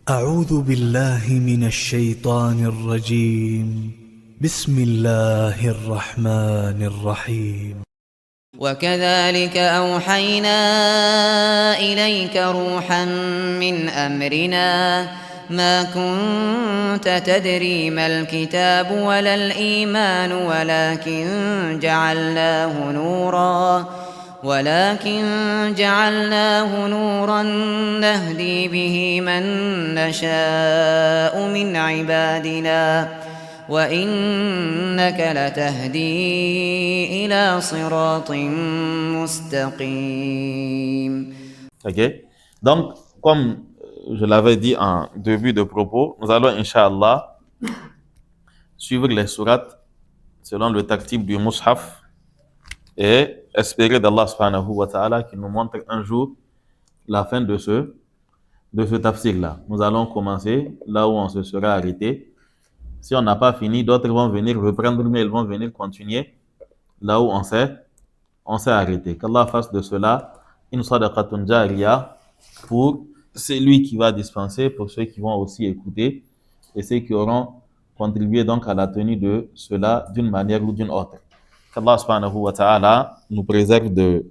أعوذ بالله من الشيطان الرجيم. بسم الله الرحمن الرحيم. وكذلك أوحينا إليك روحا من أمرنا ما كنت تدري ما الكتاب ولا الإيمان ولكن جعلناه نورا نهدي به من نشاء من عبادنا وإنك لتهدي إلى صراط مستقيم. Ok. Donc, comme je l'avais dit en début de propos, nous allons, Inch'Allah, suivre les sourates selon le tartib du Mus'haf et espérer d'Allah subhanahu wa ta'ala qu'il nous montre un jour la fin de ce tafsir-là. Nous allons commencer là où on se sera arrêté. Si on n'a pas fini, d'autres vont venir reprendre, mais ils vont venir continuer là où on s'est arrêté. Qu'Allah fasse de cela une sadaqatun jariya pour celui qui va dispenser, pour ceux qui vont aussi écouter et ceux qui auront contribué donc à la tenue de cela d'une manière ou d'une autre. Qu'Allah subhanahu wa ta'ala nous préserve de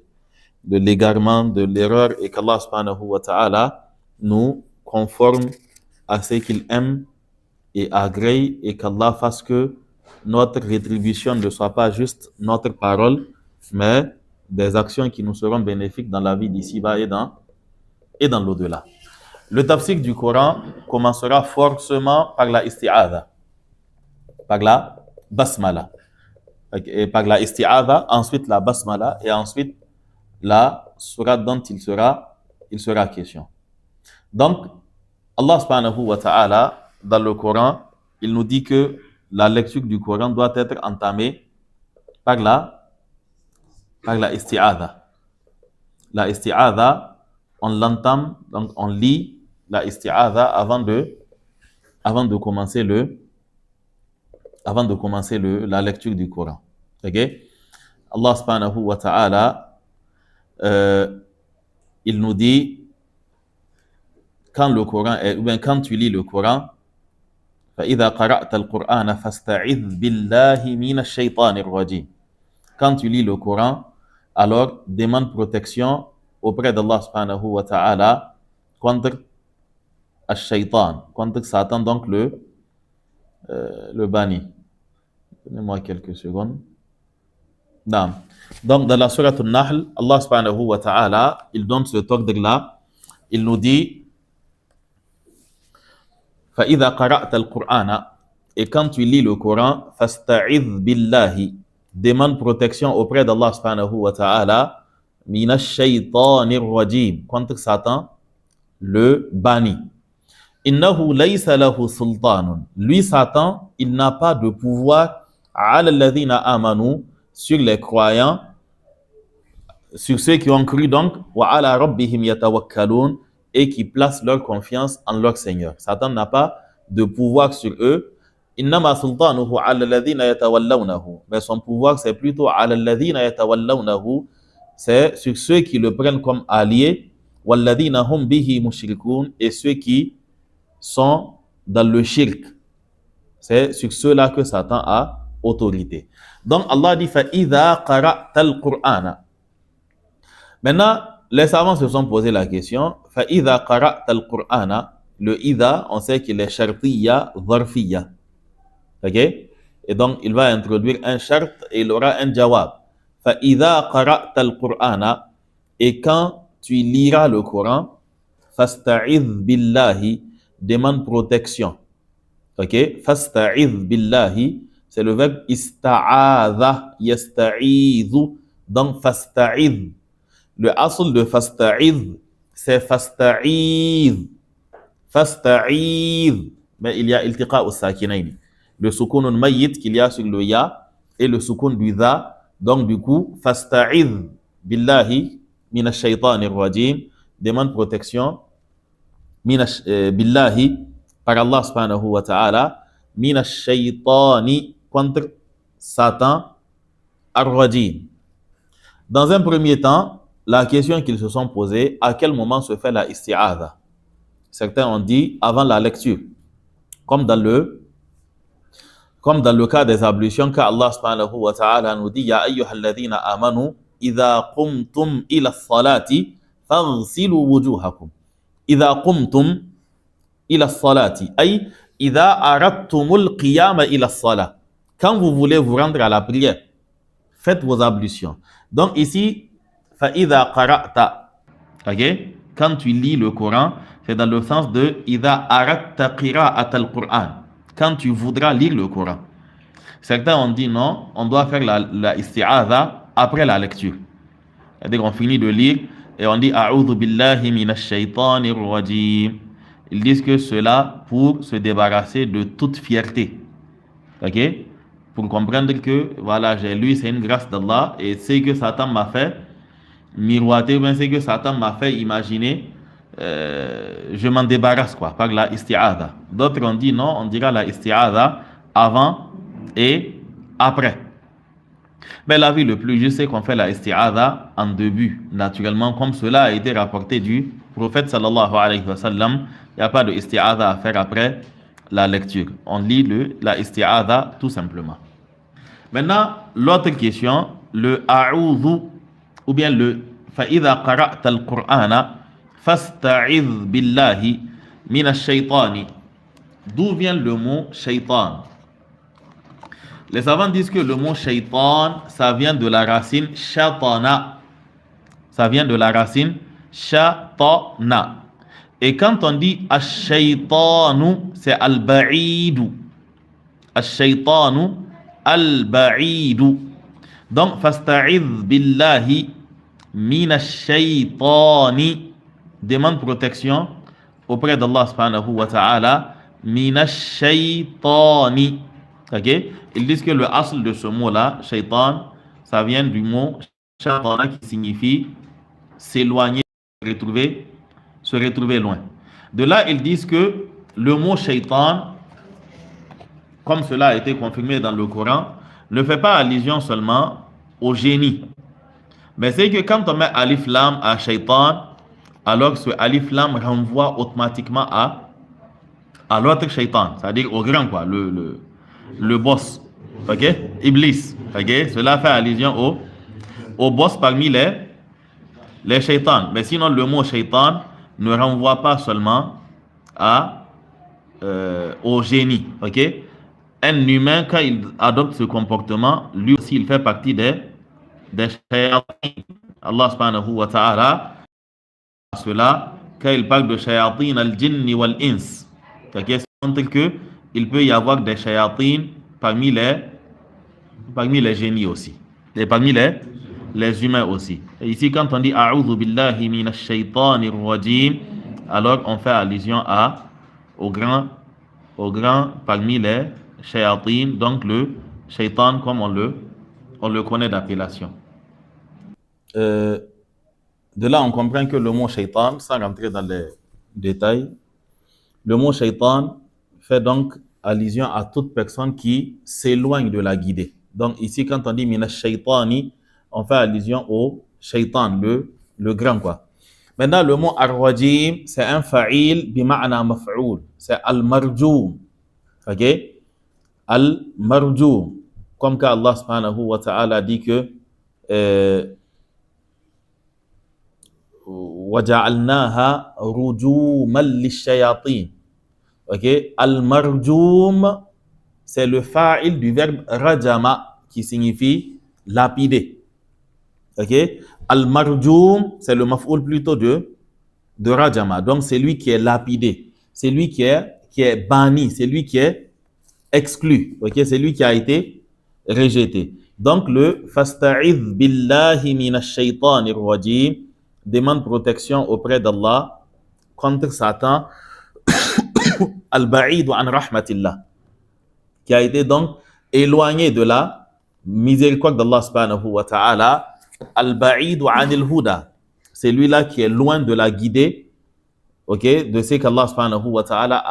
l'égarement, de l'erreur et qu'Allah subhanahu wa ta'ala nous conforme à ce qu'il aime et agrée et qu'Allah fasse que notre rétribution ne soit pas juste notre parole, mais des actions qui nous seront bénéfiques dans la vie d'ici-bas et dans l'au-delà. Le tafsir du Coran commencera forcément par la isti'adha, par la basmala. Et par la isti'adha, ensuite la basmala et ensuite la sourate dont il sera question. Donc, Allah subhanahu wa ta'ala, dans le Coran, il nous dit que la lecture du Coran doit être entamée par la isti'adha. La isti'adha, on l'entame, donc on lit la isti'adha avant de commencer la lecture du Coran. Ok? Allah subhanahu wa ta'ala, il nous dit, quand tu lis le Coran, فَإِذَا قَرَأْتَ الْقُرْآنَ فَاسْتَعِذْ بِاللَّهِ مِنَ الشَّيْطَانِ الرَّجِيمِ. Quand tu lis le Coran, alors demande protection auprès d'Allah subhanahu wa ta'ala contre Ash-Shaytan, contre Satan, donc le banni. Donnez-moi quelques secondes. Non. Donc, dans la sourate An-Nahl, Allah subhanahu wa ta'ala, il donne ce ordre-là. Il nous dit فَإِذَا قَرَأْتَ الْقُرْآنَ. Et quand tu lis le Coran, فَاسْتَعِذْ بِاللَّهِ. Demande protection auprès d'Allah subhanahu wa ta'ala مِنَ الشَّيْطَانِ الرَّجِيمِ. Contre Satan, le banni. إِنَّهُ لَيْسَ لَهُ سُلْطَانٌ. Lui, Satan, il n'a pas de pouvoir عَلَى الَّذِينَ آمَنُوا, sur les croyants, sur ceux qui ont cru donc, وَعَلَى رَبِّهِمْ يَتَوَكَّلُونَ, et qui placent leur confiance en leur Seigneur. Satan n'a pas de pouvoir sur eux. إِنَّمَا سُلْطَانُهُ عَلَى الَّذِينَ يَتَوَلَّوْنَهُ. Mais son pouvoir, c'est plutôt عَلَى الَّذِينَ يَتَوَلَّوْنَهُ, c'est sur ceux qui le prennent comme alliés, وَالَّذِينَ هُمْ بِهِ مُشْرِكُونَ, et ceux qui sont dans le shirk. C'est sur ceux-là que Satan a autorité. Donc Allah dit فَإِذَا قَرَأْتَ الْقُرْآنَ. Maintenant, les savants se sont posé la question فَإِذَا قَرَأْتَ الْقُرْآنَ. Le إِذَا, on sait qu'il est shartiyya, dharfiyya. Ok? Et donc, il va introduire un shart et il aura un jawab. فَإِذَا قَرَأْتَ الْقُرْآنَ. Et quand tu liras le Coran, فَاسْتَعِذْ بِاللَّهِ. Demande protection. Ok? فَاسْتَعِذْ بِاللَّهِ. C'est le verbe ista'adha, yasta'idhu. Donc, فَاسْتَعِذْ. Le asl de fasta'idh, c'est fasta'idh. Fasta'idh. Mais il y a iltiqa au sakinayn. Le soukoun mayyit qu'il y a sur le ya et le soukoun du dha. Donc du coup, fasta'idh billahi minash shaytanir rajim. Demande protection billahi, par Allah subhanahu wa ta'ala, minash shaytani, contre Satan ar-rajim. Dans un premier temps, la question qu'ils se sont posée, à quel moment se fait la isti'adha? Certains ont dit avant la lecture. Comme dans le cas des ablutions, car Allah subhanahu wa ta'ala nous dit Ya ayyuhalladhina amanu idha qumtum ila salati faghsilu wujuhakum. Idha qumtum ila salati ay idha aradtumul qiyama ila salat. Quand vous voulez vous rendre à la prière, faites vos ablutions. Donc ici fa idha qara'ta. OK? Quand tu lis le Coran, c'est dans le sens de idha aradta qira'at al-Qur'an. Quand tu voudras lire le Coran. Certains ont dit non, on doit faire la isti'adha après la lecture. C'est-à-dire qu'on finit de lire et on dit A'udhu billahi minash shaitanir rajim. Ils disent que cela pour se débarrasser de toute fierté. Ok? Pour comprendre que voilà, j'ai lu, c'est une grâce d'Allah et c'est que Satan m'a fait miroiter, bien c'est que Satan m'a fait imaginer, je m'en débarrasse quoi, par la isti'adha. D'autres ont dit non, on dira la isti'adha avant et après. Mais l'avis le plus juste, c'est qu'on fait la isti'adha en début, naturellement, comme cela a été rapporté du prophète sallallahu alayhi wa sallam. Il n'y a pas de isti'adha à faire après la lecture. On lit la isti'adha tout simplement. Maintenant, l'autre question, le a'udhu, ou bien le fa'idha qara'ta al-Qur'ana fasta'idh billahi minash shaitani. D'où vient le mot shaitan? Les savants disent que le mot shaitan, ça vient de la racine shatana. Ça vient de la racine shatana. Et quand on dit ash-shaytanu, c'est al-ba'idu. Ash-shaytanu, al-ba'idu. Donc, fasta'idh billahi minash shaytani. Demande protection auprès d'Allah subhanahu wa ta'ala. Minash shaytani. Ok? Ils disent que le asl de ce mot-là, shaitan, ça vient du mot shaitana qui signifie s'éloigner, se retrouver loin. De là, ils disent que le mot shaitan, comme cela a été confirmé dans le Coran, ne fait pas allusion seulement au génie. Mais c'est que quand on met alif lam à shaitan, alors ce alif lam renvoie automatiquement à l'autre shaitan, c'est-à-dire au grand quoi, le boss, ok, Iblis, ok, cela fait allusion au boss parmi les shaitans. Mais sinon, le mot shaitan ne renvoie pas seulement au génie, ok. Un humain, quand il adopte ce comportement, lui aussi, il fait partie des shayatin. Allah subhanahu wa ta'ala, cela, quand il parle de shayatin al-jinni wal-ins, ok, c'est montre que il peut y avoir des shayatines parmi les génies aussi. Et parmi les humains aussi. Et ici, quand on dit A'udhu billahi minash shaytanir rajim, alors on fait allusion au grand parmi les shayatines, donc le shaytan comme on le connaît d'appellation. De là, on comprend que le mot shaytan, sans rentrer dans les détails, le mot shaytan fait donc allusion à toute personne qui s'éloigne de la guidée. Donc ici, quand on dit minash shaytani, on fait allusion au shaytan, le grand quoi. Maintenant, le mot ar-rajim, c'est un fa'il bima'na maf'oul. C'est al-marjoum. Ok? Al-marjoum. Comme qu'Allah subhanahu wa ta'ala dit que وَجَعَلْنَاهَا رُجُومًا لِلشَّيَاطِينِ. Ok, al-marjoum, c'est le fa'il du verbe rajama qui signifie lapider. Ok, al-marjoum, c'est le maf'oul plutôt de rajama. Donc c'est lui qui est lapidé, c'est lui qui est banni, c'est lui qui est exclu. Ok, c'est lui qui a été rejeté. Donc le fasta'idh billahi minash shaytanir rajim demande protection auprès d'Allah contre Satan. Al-Ba'id an rahmatillah, qui a été donc éloigné de la miséricorde d'Allah subhanahu wa ta'ala. Al-Ba'id anil huda, c'est lui-là qui est loin de la guidée, ok, de ce qu'Allah subhanahu wa ta'ala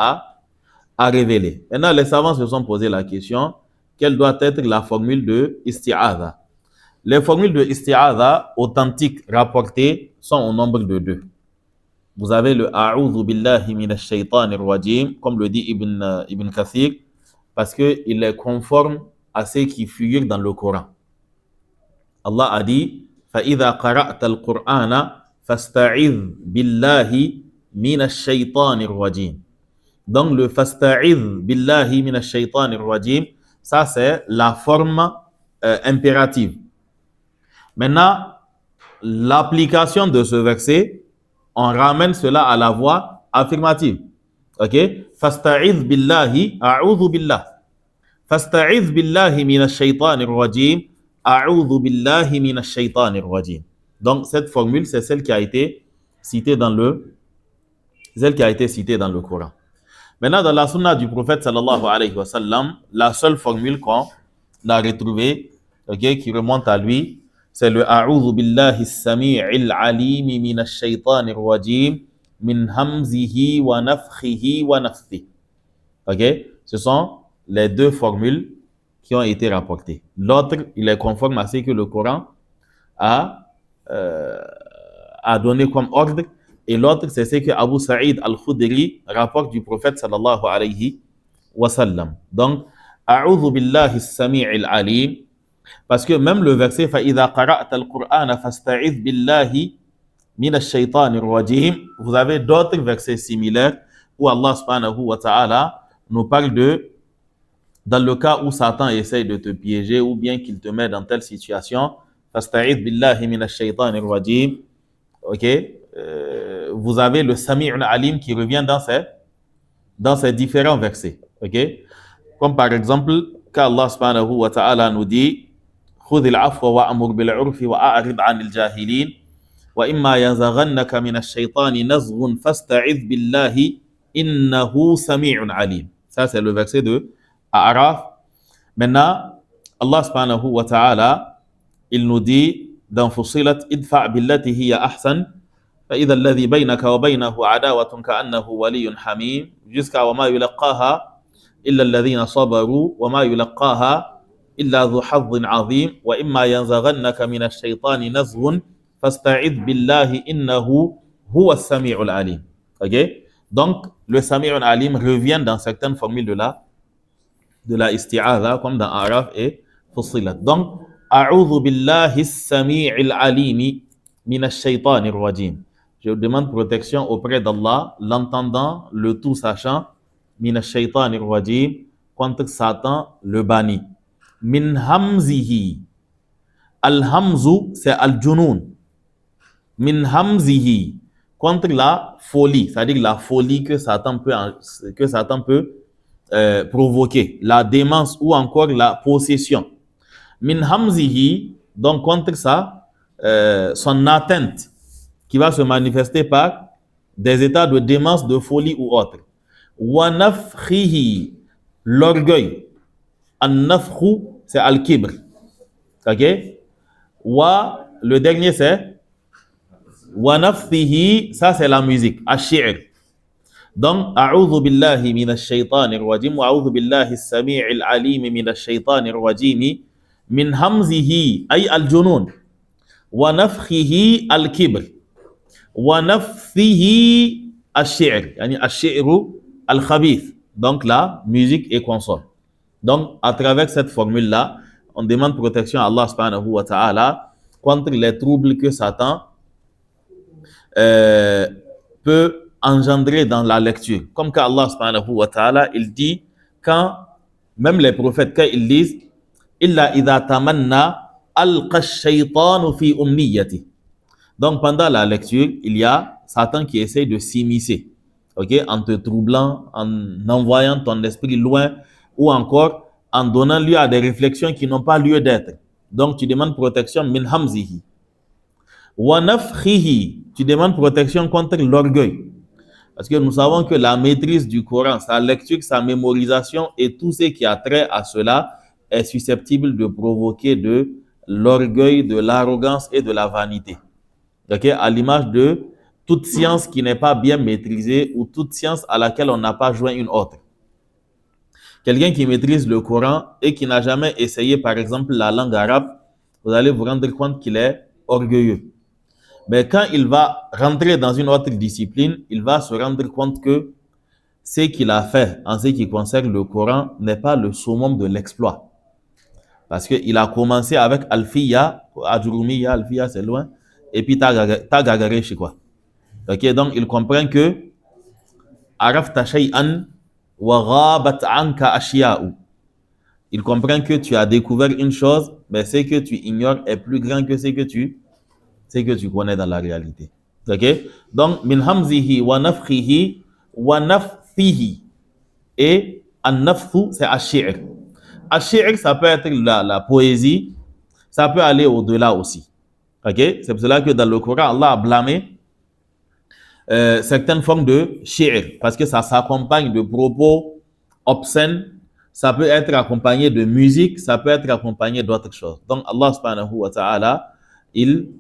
a révélé. Maintenant, les savants se sont posé la question, quelle doit être la formule de isti'adha? Les formules de isti'adha authentiques rapportées sont au nombre de 2. vous avez le A'udhu billahi minash shaitanir rajim, comme le dit Ibn Kathir, parce qu'il est conforme à ce qui figure dans le Coran. Allah a dit فَإِذَا قَرَأْتَ الْقُرْآنَ فَاسْتَعِذْ بِاللَّهِ مِنَ الشَّيْطَانِ الرَّجِيمِ. Donc le فَاسْتَعِذْ بِاللَّهِ مِنَ الشَّيْطَانِ الرَّجِيمِ, ça c'est la forme impérative. Maintenant, l'application de ce verset, on ramène cela à la voix affirmative. Ok? فَاسْتَعِذْ بِاللَّهِ أَعُوذُ بِاللَّهِ فَاسْتَعِذْ بِاللَّهِ مِنَ الشَّيْطَانِ الرَّجِيمِ أعوذ بالله من الشيطان الرجيم. Donc cette formule, c'est celle qui a été citée dans le Coran. Maintenant, dans la sunna du prophète sallallahu alayhi wa sallam, la seule formule qu'on a retrouvée, okay, qui remonte à lui, c'est le أعوذ بالله السميع العليم من الشيطان الرجيم من همزه ونفخه ونفثه. Ok? Ce sont les deux formules qui ont été rapportés. L'autre, il est conforme à ce que le Coran a donné comme ordre. Et l'autre, c'est ce que Abu Sa'id al-Khudri rapporte du prophète sallallahu alayhi wa sallam. Donc, A'udhu billahi as-sami'il alim, parce que même le verset فَإِذَا قَرَأْتَ الْقُرْآنَ فَاسْتَعِذْ بِاللَّهِ مِنَ الشَّيْطَانِ الرَّجِيمِ. Vous avez d'autres versets similaires où Allah subhanahu wa ta'ala nous parle de dans le cas où Satan essaye de te piéger ou bien qu'il te met dans telle situation, فَاسْتَعِذْ بِاللَّهِ مِنَ الشَّيْطَانِ الرَّجِيمِ. Ok, vous avez le Sami'un Alim qui revient dans ces différents versets. Ok, comme par exemple, quand Allah subhanahu wa ta'ala nous dit خُذِ الْعَفْوَ وَأَمُرْ بِالْعُرْفِ وَأَعْرِضْ عَنِ الْجَاهِلِينَ وَإِمَّا يَنزَغَنَّكَ مِنَ الشَّيْطَانِ نَزْغٌ فَاسْتَعِذْ بِاللَّهِ إِنَّهُ سَمِيعٌ عَلِيمٌ. Ça, c'est le verset de A'raf. Maintenant, Allah subhanahu wa ta'ala, il nous dit dans Fussilat idfa' billati hiya ahsan fa idha alladhi baynaka wa baynahu adawatun ka'annahu waliyyun hamim jusqu'à wa ma yulaqaha illa alladhina sabaru wa ma yulaqaha illa dhu hadhin 'azim wa imma yanzaghannaka minash shaytani nazghun fasta'idh billahi innahu huwa as-sami'ul 'alim. OK? Donc le Sami'un Alim revient dans certaines formules de la isti'adha comme dans A'raf et Fussilat. Donc A'udhu billahi as-sami'il 'alimi minash shaytanir rajim. Je demande protection auprès d'Allah, l'entendant, le tout sachant, minash shaytanir rajim, contre Satan le banni. Min hamzihi. Al-hamzu, c'est al-junun. Min hamzihi, contre la folie, c'est-à-dire la folie que Satan peut provoquer, la démence ou encore la possession. Min hamzihi, donc contre ça, son atteinte qui va se manifester par des états de démence, de folie ou autre. Wa nafkhihi, l'orgueil. An-nafkhu, c'est al-kibr. Ok? Wa, le dernier c'est wa nafthihi, ça c'est la musique, ash-shi'r. Donc, a'udhu billahi minash shaytanir rajim wa a'udhu billahi as-sami'il alim minash shaytanir rajim min hamzihi ay al-junun wa nafkhihi al-kibr wa nafthihi ash-shi'r, yani ash-shi'ru al-khabith, donc la musique et consort. Donc, à travers cette formule-là, on demande protection à Allah subhanahu wa ta'ala contre les troubles que Satan peut engendrer dans la lecture. Comme quand Allah subhanahu wa ta'ala, il dit, quand même les prophètes, quand ils disent illa idha tamanna alqa ash-shaytanu fi umniyati. Donc pendant la lecture, il y a Satan qui essaie de s'immiscer, ok, en te troublant, en envoyant ton esprit loin ou encore en donnant lieu à des réflexions qui n'ont pas lieu d'être. Donc tu demandes protection min hamzihi. Wa nafkhihi, tu demandes protection contre l'orgueil. Parce que nous savons que la maîtrise du Coran, sa lecture, sa mémorisation et tout ce qui a trait à cela est susceptible de provoquer de l'orgueil, de l'arrogance et de la vanité. Okay? À l'image de toute science qui n'est pas bien maîtrisée ou toute science à laquelle on n'a pas joint une autre. Quelqu'un qui maîtrise le Coran et qui n'a jamais essayé, par exemple, la langue arabe, vous allez vous rendre compte qu'il est orgueilleux. Mais quand il va rentrer dans une autre discipline, il va se rendre compte que ce qu'il a fait en ce qui concerne le Coran n'est pas le summum de l'exploit. Parce qu'il a commencé avec Alfiya, Adjurumiya, Alfiya c'est loin, et puis Tagagare chez quoi. Ok, donc il comprend que Arafta shay'an wa ghabat anka ashiya'u. Il comprend que tu as découvert une chose, mais ce que tu ignores est plus grand que ce que tu connais dans la réalité. Ok? Donc, min hamzihi wa nafkhihi wa nafthihi. Et an-nafthu, c'est ash-shi'r. Ash-shi'r, ça peut être la poésie, ça peut aller au-delà aussi. Ok? C'est pour cela que dans le Coran, Allah a blâmé certaines formes de shi'r, parce que ça s'accompagne de propos obscènes, ça peut être accompagné de musique, ça peut être accompagné d'autres choses. Donc Allah subhanahu wa ta'ala, il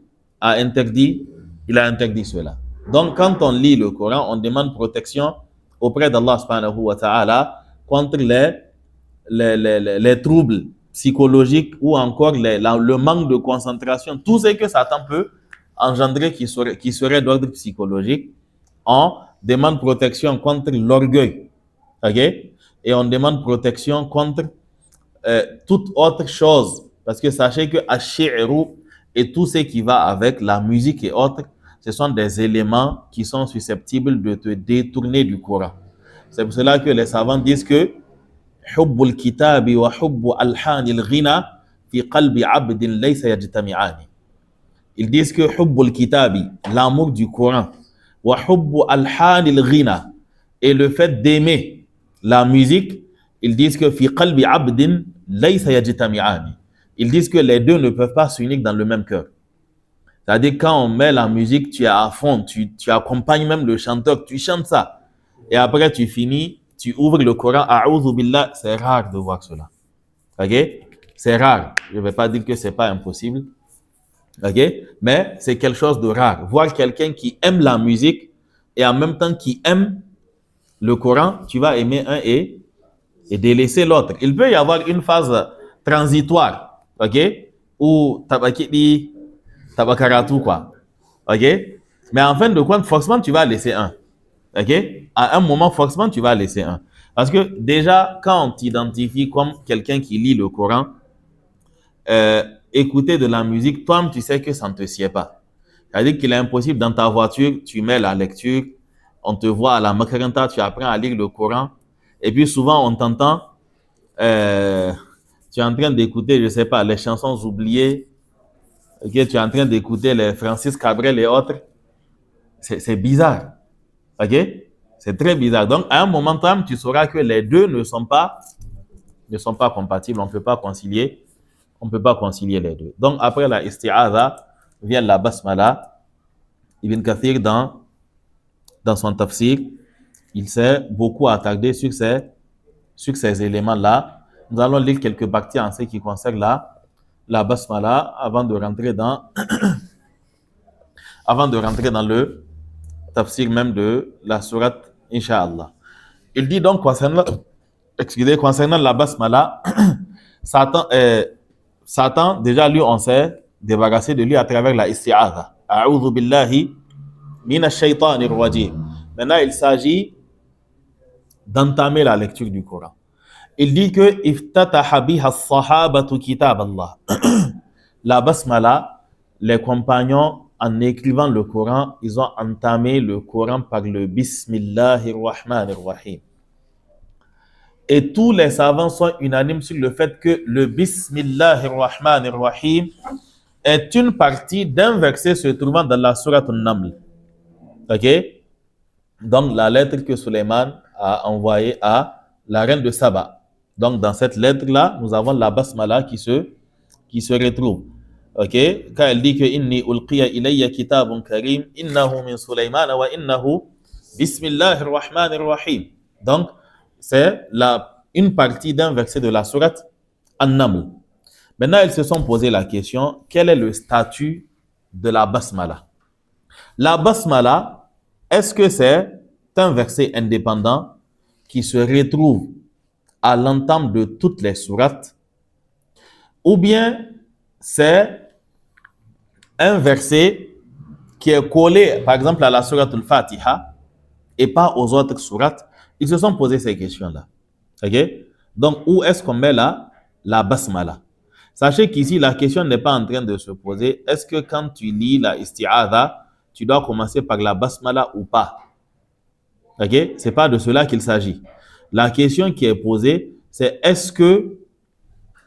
a interdit cela. Donc quand on lit le Coran, on demande protection auprès d'Allah subhanahu wa ta'ala contre les troubles psychologiques ou encore le manque de concentration, tout ce que Satan peut engendrer qui serait d'ordre psychologique. On demande protection contre l'orgueil, ok? Et on demande protection contre toute autre chose, parce que sachez que ash-shi'ru et tout ce qui va avec la musique et autres, ce sont des éléments qui sont susceptibles de te détourner du Coran. C'est pour cela que les savants disent que hubbul kitabi wa hubbu alhanil ghina fi qalbi abdin laysa yajtami'ani. Ils disent que hubbul kitabi, l'amour du Coran, wa hubbu alhanil ghina, et le fait d'aimer la musique, ils disent que fi qalbi abdin laysa yajtami'ani. Ils disent que les deux ne peuvent pas s'unir dans le même cœur. C'est-à-dire quand on met la musique, tu es à fond, tu accompagnes même le chanteur, tu chantes ça. Et après tu finis, tu ouvres le Coran, a'udhu billah, c'est rare de voir cela. Ok? C'est rare. Je ne vais pas dire que c'est pas impossible. Ok? Mais c'est quelque chose de rare. Voir quelqu'un qui aime la musique et en même temps qui aime le Coran, tu vas aimer un et délaisser l'autre. Il peut y avoir une phase transitoire, ok? Où tabakidi, tabakaratu, quoi. Ok? Mais en fin de compte, forcément, tu vas laisser un. Ok? À un moment, forcément, tu vas laisser un. Parce que déjà, quand on t'identifie comme quelqu'un qui lit le Coran, écouter de la musique, toi, tu sais que ça ne te sied pas. C'est-à-dire qu'il est impossible dans ta voiture, tu mets la lecture, on te voit à la makaranta, tu apprends à lire le Coran, et puis souvent on t'entend, tu es en train d'écouter, je ne sais pas, les chansons oubliées, okay, tu es en train d'écouter les Francis Cabrel et autres, c'est bizarre, ok? C'est très bizarre. Donc à un moment donné, tu sauras que les deux ne sont pas compatibles, on ne peut pas concilier les deux. Donc après la isti'adha, vient la basmala. Ibn Kathir dans son tafsir, il s'est beaucoup attardé sur ces éléments-là. Nous allons lire quelques parties en ce qui concerne la basmala avant de rentrer dans le tafsir même de la sourate, Inch'Allah. Il dit donc concernant la basmala, Satan, déjà lui, on s'est débarrassé de lui à travers la isti'adha. A'udhu billahi minash shaytanir rajim. Maintenant, il s'agit d'entamer la lecture du Coran. Il dit que iftataha biha as-sahabatu kitab Allah. La basmala, les compagnons, en écrivant le Coran, ils ont entamé le Coran par le Bismillahir Rahmanir Rahim. Et tous les savants sont unanimes sur le fait que le Bismillahir Rahmanir Rahim est une partie d'un verset se trouvant dans la sourate An-Naml. Ok? Donc, la lettre que Suleiman a envoyée à la reine de Saba. Donc, dans cette lettre-là, nous avons la basmala qui se retrouve. Ok? Quand elle dit que inni ulqiya ilayya kitabun karim, innahu min Suleiman wa innahu Bismillahir Rahmanir Rahim. Donc, c'est une partie d'un verset de la sourate An-Naml. Maintenant, ils se sont posé la question, quel est le statut de la basmala? La basmala, est-ce que c'est un verset indépendant qui se retrouve à l'entame de toutes les sourates, ou bien c'est un verset qui est collé, par exemple, à la sourate al-Fatiha et pas aux autres sourates, ils se sont posé ces questions-là. Ok? Donc, où est-ce qu'on met la basmala? Sachez qu'ici, la question n'est pas en train de se poser. Est-ce que quand tu lis la isti'adha, tu dois commencer par la basmala ou pas? Ok? C'est pas de cela qu'il s'agit. La question qui est posée, c'est est-ce que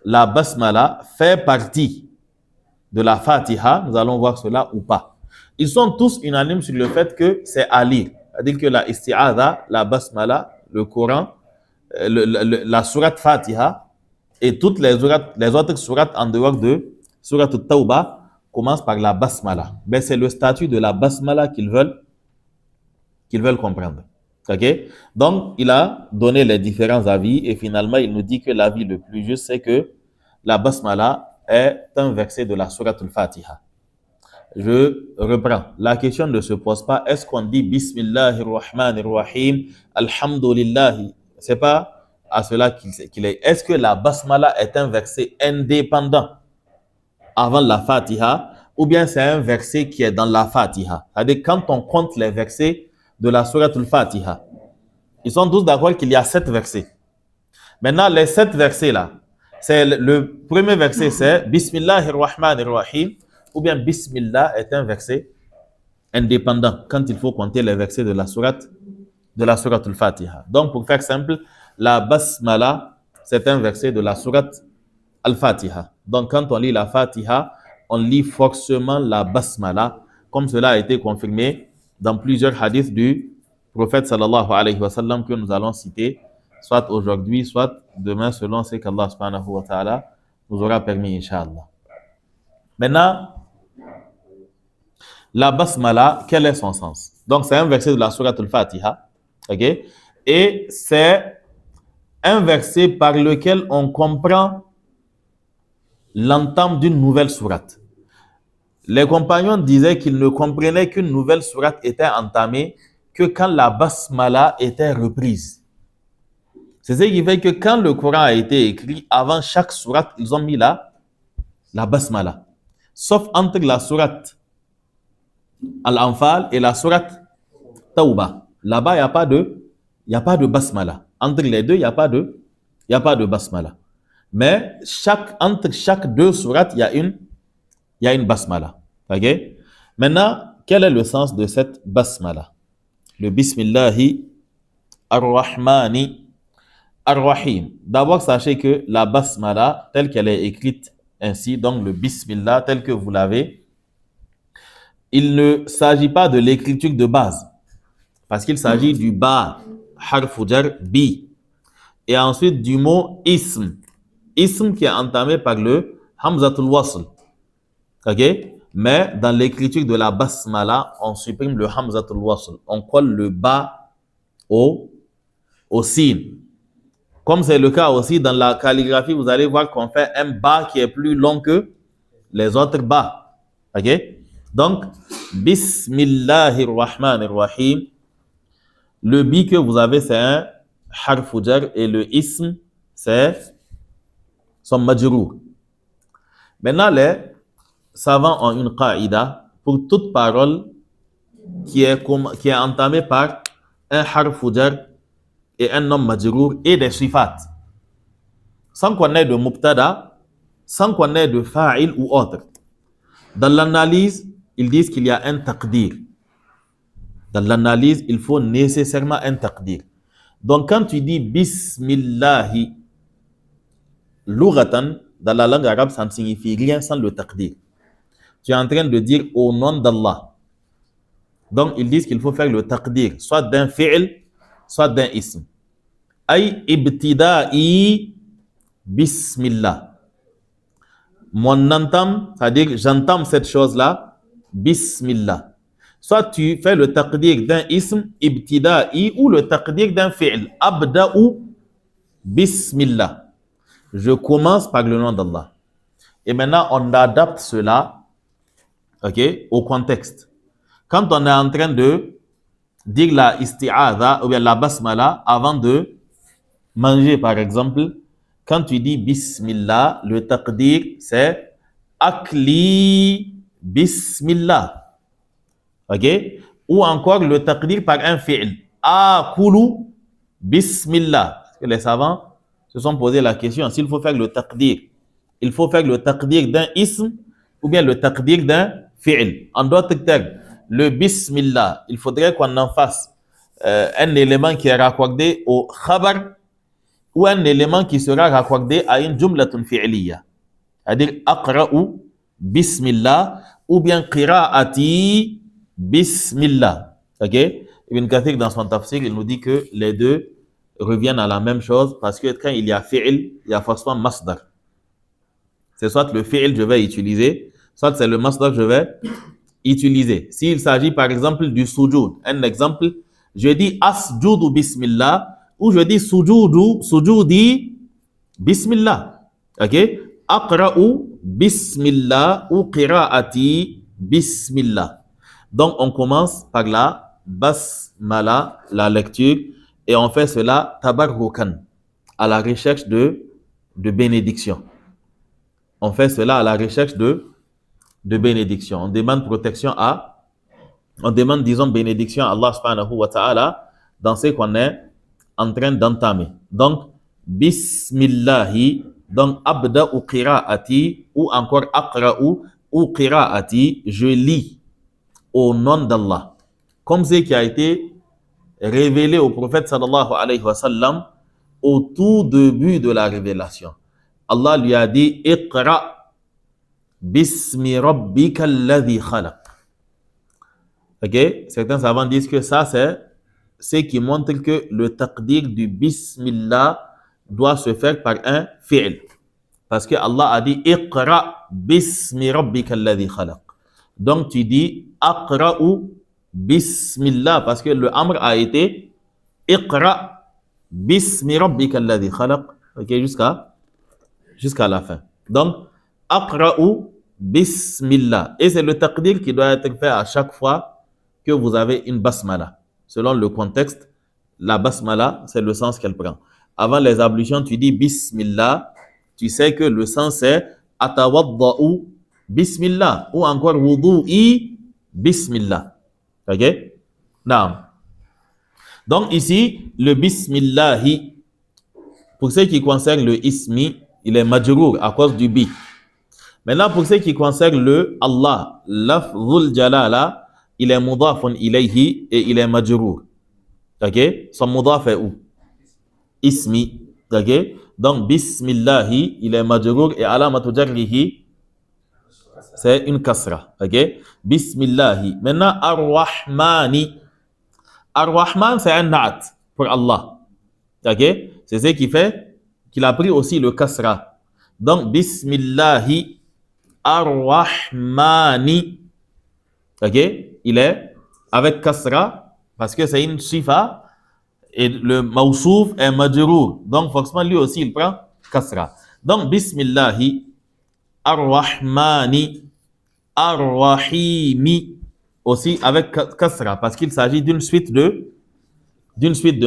la basmala fait partie de la Fatiha? Nous allons voir cela ou pas. Ils sont tous unanimes sur le fait que c'est à lire. C'est-à-dire que la isti'adha, la basmala, le Coran, la sourate Fatiha et toutes les autres sourates en dehors de sourate Tawbah commencent par la basmala. Mais c'est le statut de la basmala qu'ils veulent comprendre. Ok? Donc, il a donné les différents avis et finalement, il nous dit que l'avis le plus juste, c'est que la basmala est un verset de la sourate al-Fatiha. Je reprends. La question ne se pose pas, est-ce qu'on dit Bismillahirrahmanirrahim, Alhamdulillahi? C'est pas à cela qu'il est. Est-ce que la basmala est un verset indépendant avant la Fatiha ou bien c'est un verset qui est dans la Fatiha? C'est-à-dire quand on compte les versets de la sourate al-Fatiha, ils sont tous d'accord qu'il y a 7 versets. Maintenant, les 7 versets-là, c'est le premier verset, c'est Bismillahirrahmanirrahim, ou bien Bismillah est un verset indépendant quand il faut compter les versets de la sourate al-Fatiha. Donc, pour faire simple, la basmala, c'est un verset de la sourate al-Fatiha. Donc, quand on lit la Fatiha, on lit forcément la basmala, comme cela a été confirmé dans plusieurs hadiths du prophète sallallahu alayhi wa sallam que nous allons citer, soit aujourd'hui, soit demain, selon ce qu'Allah subhanahu wa ta'ala nous aura permis, Inch'Allah. Maintenant, la basmala, quel est son sens? Donc, c'est un verset de la sourate al-Fatiha, ok? Et c'est un verset par lequel on comprend l'entame d'une nouvelle sourate. Les compagnons disaient qu'ils ne comprenaient qu'une nouvelle sourate était entamée que quand la basmala était reprise. C'est ce qui fait que quand le Coran a été écrit, avant chaque sourate, ils ont mis la basmala. Sauf entre la sourate Al-Anfal et la sourate Tawbah. Là-bas, il n'y a pas de basmala. Entre les deux, il n'y a pas de basmala. Mais entre chaque deux sourates, il y a une basmala. Okay? Maintenant, quel est le sens de cette basmala? Le Bismillahi ar-Rahmani ar-Rahim. D'abord, sachez que la basmala, telle qu'elle est écrite ainsi, donc le Bismillah, tel que vous l'avez, il ne s'agit pas de l'écriture de base, parce qu'il s'agit du ba, harfu jar, bi, et ensuite du mot ism. Ism qui est entamé par le hamzatul wasl. Ok? Mais dans l'écriture de la basmala, on supprime le hamzatul wasl. On colle le ba au sin. Comme c'est le cas aussi dans la calligraphie, vous allez voir qu'on fait un ba qui est plus long que les autres ba. Ok? Donc, Bismillahirrahmanirrahim. Le bi que vous avez, c'est un harfu jar et le ism, c'est son majrour. Maintenant, les savants ont une qaïda pour toute parole qui est entamée par un harfu jar et un nom majrour et des sifat. Sans qu'on ait de mubtada, sans qu'on ait de fa'il ou autre. Dans l'analyse, ils disent qu'il y a un taqdir. Dans l'analyse, il faut nécessairement un taqdir. Donc, quand tu dis Bismillahi, lughatan, dans la langue arabe, ça ne signifie rien sans le taqdir. Tu es en train de dire au nom d'Allah. Donc, ils disent qu'il faut faire le taqdir, soit d'un fi'l, soit d'un ism. Ay ibtida'i bismillah. Mon entame, c'est-à-dire j'entame cette chose-là, bismillah. Soit tu fais le taqdir d'un ism, ibtida'i, ou le taqdir d'un fi'l, abda'u bismillah. Je commence par le nom d'Allah. Et maintenant, on adapte cela, au contexte. Quand on est en train de dire la isti'adha ou bien la basmala avant de manger, par exemple, quand tu dis bismillah, le taqdir, c'est akli bismillah. Ok? Ou encore le taqdir par un fi'l. Akulu bismillah. Parce que les savants se sont posé la question, s'il faut faire le taqdir, il faut faire le taqdir d'un ism ou bien le taqdir d'un fi'l. En d'autres termes, le bismillah, il faudrait qu'on en fasse un élément qui est raccordé au khabar ou un élément qui sera raccordé à une jumlatun fi'liya. C'est-à-dire aqra'u bismillah ou bien qira'ati bismillah. Ok? Ibn Kathir dans son tafsir, il nous dit que les deux reviennent à la même chose parce que quand il y a fi'l, il y a forcément masdar. C'est soit le fi'l je vais utiliser, soit c'est le masdar que je vais utiliser. S'il s'agit par exemple du sujoud, un exemple, je dis asjudu bismillah ou je dis sujudi bismillah. Ok? Aqra'u bismillah ou qira'ati bismillah. Donc on commence par la basmala, la lecture, et on fait cela tabarrukan, à la recherche de bénédiction. On fait cela à la recherche de bénédiction. On demande protection on demande, disons, bénédiction à Allah subhanahu wa ta'ala dans ce qu'on est en train d'entamer. Donc, bismillahi, donc abda'u qira'ati, ou encore aqra'u ou qira'ati, je lis au nom d'Allah. Comme ce qui a été révélé au prophète sallallahu alayhi wa sallam au tout début de la révélation. Allah lui a dit Iqra bismi rabbika alladhi khalaq. Ok? Certains savants disent que ça c'est ce qui montre que le taqdir du bismillah doit se faire par un fi'l. Parce que Allah a dit Iqra bismi rabbika alladhi khalaq. Donc tu dis Aqra'u bismillah parce que le amr a été Iqra bismi rabbika alladhi khalaq. Ok, jusqu'à la fin. Donc, Aqra'u bismillah. Et c'est le taqdir qui doit être fait à chaque fois que vous avez une basmala. Selon le contexte, la basmala, c'est le sens qu'elle prend. Avant les ablutions, tu dis bismillah. Tu sais que le sens c'est atawadda'u bismillah. Ou encore wudu'i bismillah. Ok? Naam. Donc ici, le bismillahi, pour ce qui concerne le ismi, il est majrour à cause du bi. Maintenant, pour ce qui concerne le Allah, lafzul jalala, il est mudafun ilayhi et il est majrour. Ok? Son mudaf est où? Ismi. Ok? Donc, bismillahi, il est majrour et alamatu jarrihi, c'est une kasra. Ok? Bismillahi. Maintenant, ar-Rahmani. Ar-Rahman, c'est un na'at pour Allah. Ok? C'est ce qui fait qu'il a pris aussi le kasra. Donc, Bismillahi Ar-Rahmani. Ok? Il est avec kasra parce que c'est une sifa et le mawsouf est majrour. Donc, forcément, lui aussi, il prend kasra. Donc, Bismillahi Ar-Rahmani Ar-Rahimi aussi avec kasra parce qu'il s'agit d'une suite de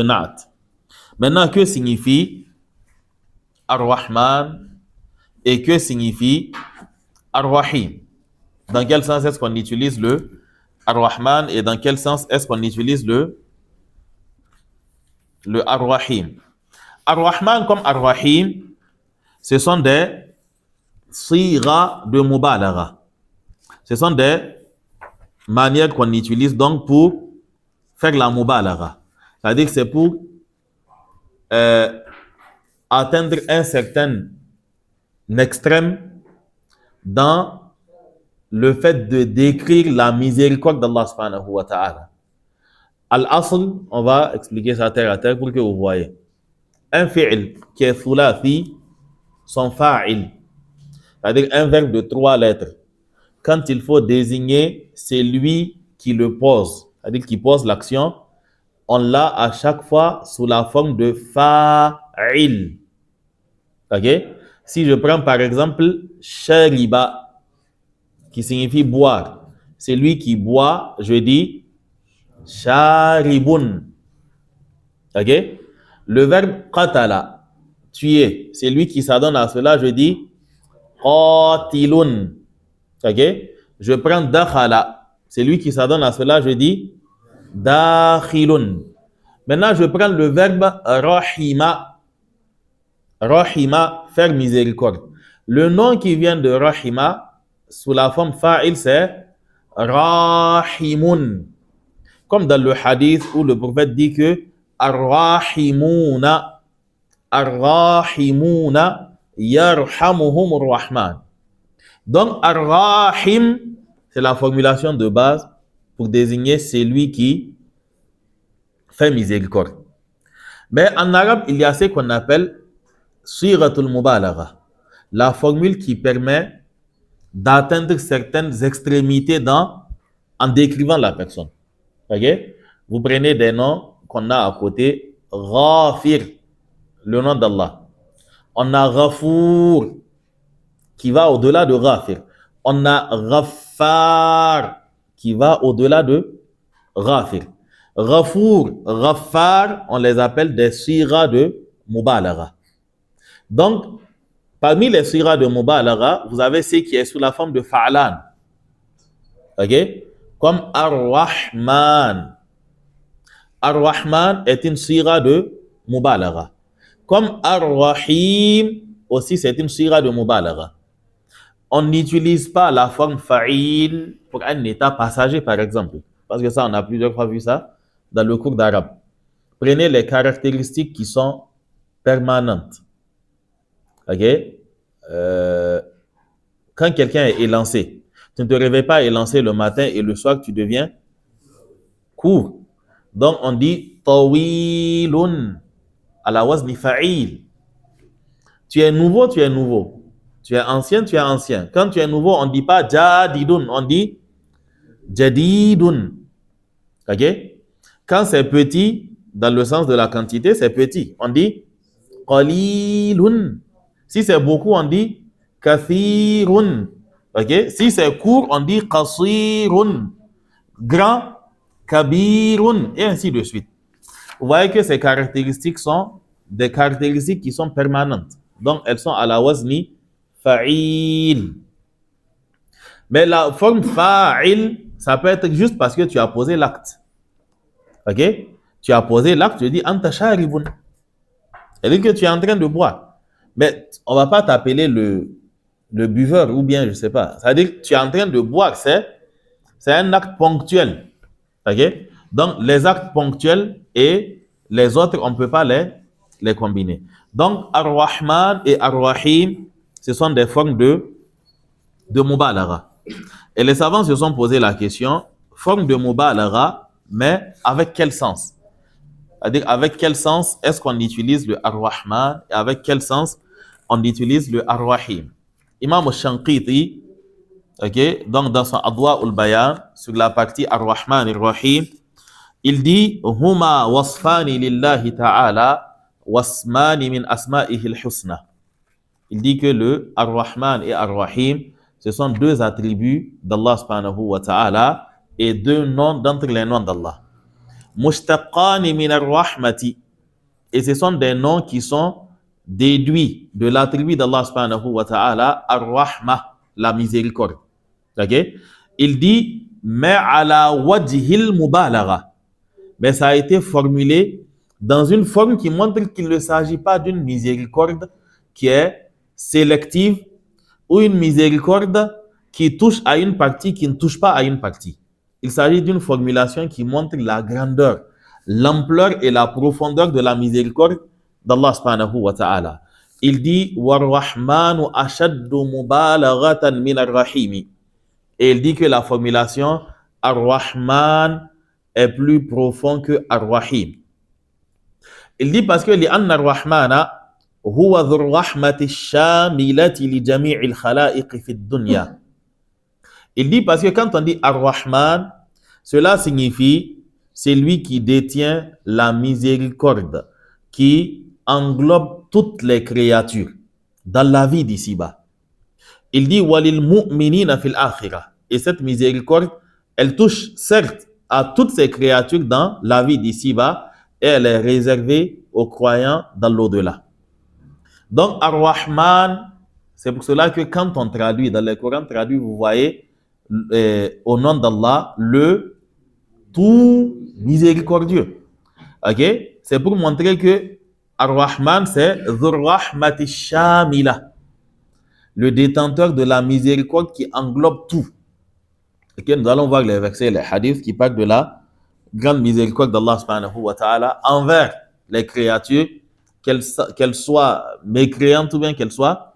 na'at. Maintenant, que signifie Ar-Rahman et que signifie Ar-Rahim? Dans quel sens est-ce qu'on utilise le Ar-Rahman et dans quel sens est-ce qu'on utilise le Ar-Rahim? Ar-Rahman comme Ar-Rahim, ce sont des siga de mubalagha. Ce sont des manières qu'on utilise donc pour faire la mubalagha. C'est-à-dire que c'est pour atteindre un certain extrême dans le fait de décrire la miséricorde d'Allah subhanahu wa ta'ala. Al-asl, on va expliquer ça terre à terre pour que vous voyez. Un fi'l qui est thulathi, son fa'il, c'est-à-dire un verbe de 3 lettres, quand il faut désigner celui qui le pose, c'est-à-dire qui pose l'action, on l'a à chaque fois sous la forme de fa'il. Ok? Si je prends par exemple shariba, qui signifie boire, c'est lui qui boit, je dis sharibun. Ok? Le verbe qatala, tuer, c'est lui qui s'adonne à cela, je dis qatilun. Ok? Je prends dakhala, C'est lui qui s'adonne à cela, je dis dakhilun. Maintenant, je prends le verbe rahima. Rahima, faire miséricorde. Le nom qui vient de rahima, sous la forme fa'il, c'est rahimun. Comme dans le hadith où le prophète dit que ar-rahimuna yarhamuhumur rahman. Donc ar-rahim, c'est la formulation de base pour désigner celui qui fait miséricorde. Mais en arabe, il y a ce qu'on appelle siratul mubalagha, la formule qui permet d'atteindre certaines extrémités en décrivant la personne. Okay? Vous prenez des noms qu'on a à côté, Ghafir, le nom d'Allah. On a Ghafour, qui va au-delà de Ghafir. On a Ghaffar, qui va au-delà de Ghafir. Ghafour, Ghaffar, on les appelle des siras de Mubalagha. Donc, parmi les siras de Mubalagha, vous avez ce qui est sous la forme de Fa'lan. Ok? Comme Ar-Rahman. Ar-Rahman est une sira de Mubalagha. Comme Ar-Rahim, aussi c'est une sira de Mubalagha. On n'utilise pas la forme fa'il pour un état passager, par exemple. Parce que ça, on a plusieurs fois vu ça dans le cours d'arabe. Prenez les caractéristiques qui sont permanentes. Ok? Quand quelqu'un est élancé, tu ne te réveilles pas élancé le matin et le soir, tu deviens court. Donc, on dit tawilun ala wazni fa'il. Tu es nouveau, tu es nouveau. Tu es ancien, tu es ancien. Quand tu es nouveau, on ne dit pas jadidun, on dit jadidun. Ok? Quand c'est petit, dans le sens de la quantité, c'est petit. On dit qalilun. Si c'est beaucoup, on dit kathirun. Ok? Si c'est court, on dit qasirun. Grand, kabirun, et ainsi de suite. Vous voyez que ces caractéristiques sont des caractéristiques qui sont permanentes. Donc, elles sont à la wazni fa'il. Mais la forme fa'il, ça peut être juste parce que tu as posé l'acte. Ok? Tu as posé l'acte, tu dis anta sharibun. C'est-à-dire que tu es en train de boire. Mais on ne va pas t'appeler le buveur ou bien, je ne sais pas. C'est-à-dire que tu es en train de boire, c'est un acte ponctuel. Ok? Donc, les actes ponctuels et les autres, on ne peut pas les combiner. Donc, Ar-Rahman et Ar-Rahim, ce sont des formes de Mubalagha. Et les savants se sont posé la question, forme de Mubalagha, mais avec quel sens? C'est-à-dire, avec quel sens est-ce qu'on utilise le Ar-Rahman et avec quel sens on utilise le Ar-Rahim? Imam al-Shanqiti, ok, donc dans son Adwa ul-Bayan, sur la partie Ar-Rahman et Ar-Rahim, il dit Huma wasfani lillahi ta'ala wasmani min asma'ihi al-husna. Il dit que le Ar-Rahman et Ar-Rahim, ce sont deux attributs d'Allah subhanahu wa ta'ala et deux noms d'entre les noms d'Allah. Mushtaqani min ar-rahmati. Et ce sont des noms qui sont déduits de l'attribut d'Allah subhanahu wa ta'ala, ar-rahma, la miséricorde. Ok? Il dit, mais ala wajhil mubalagha. Mais ça a été formulé dans une forme qui montre qu'il ne s'agit pas d'une miséricorde qui est sélective ou une miséricorde qui touche à une partie qui ne touche pas à une partie. Il s'agit d'une formulation qui montre la grandeur, l'ampleur et la profondeur de la miséricorde d'Allah subhanahu wa ta'ala. Il dit War-Rahmanu ashaddu mubalaghatan min ar-Rahimi. Et il dit que la formulation Ar-Rahman est plus profond que Ar-Rahim. Il dit parce que لأن الرحمن هو ذو الرحمة الشاملة لجميع الخلائق في الدنيا. Il dit parce que quand on dit Ar-Rahman, cela signifie c'est lui qui détient la miséricorde, qui englobe toutes les créatures dans la vie d'ici-bas. Il dit Walil mu'minina fil akhirah. Et cette miséricorde, elle touche certes à toutes ces créatures dans la vie d'ici-bas et elle est réservée aux croyants dans l'au-delà. Donc Ar-Rahman, c'est pour cela que quand on traduit dans les Corans traduits, vous voyez au nom d'Allah, le tout miséricordieux. Ok? C'est pour montrer que Ar-Rahman, c'est Dhur Rahmati Shamila, le détenteur de la miséricorde qui englobe tout. Ok? Nous allons voir les versets, les hadiths qui parlent de la grande miséricorde d'Allah subhanahu wa ta'ala envers les créatures, qu'elles soient mécréantes ou bien qu'elles soient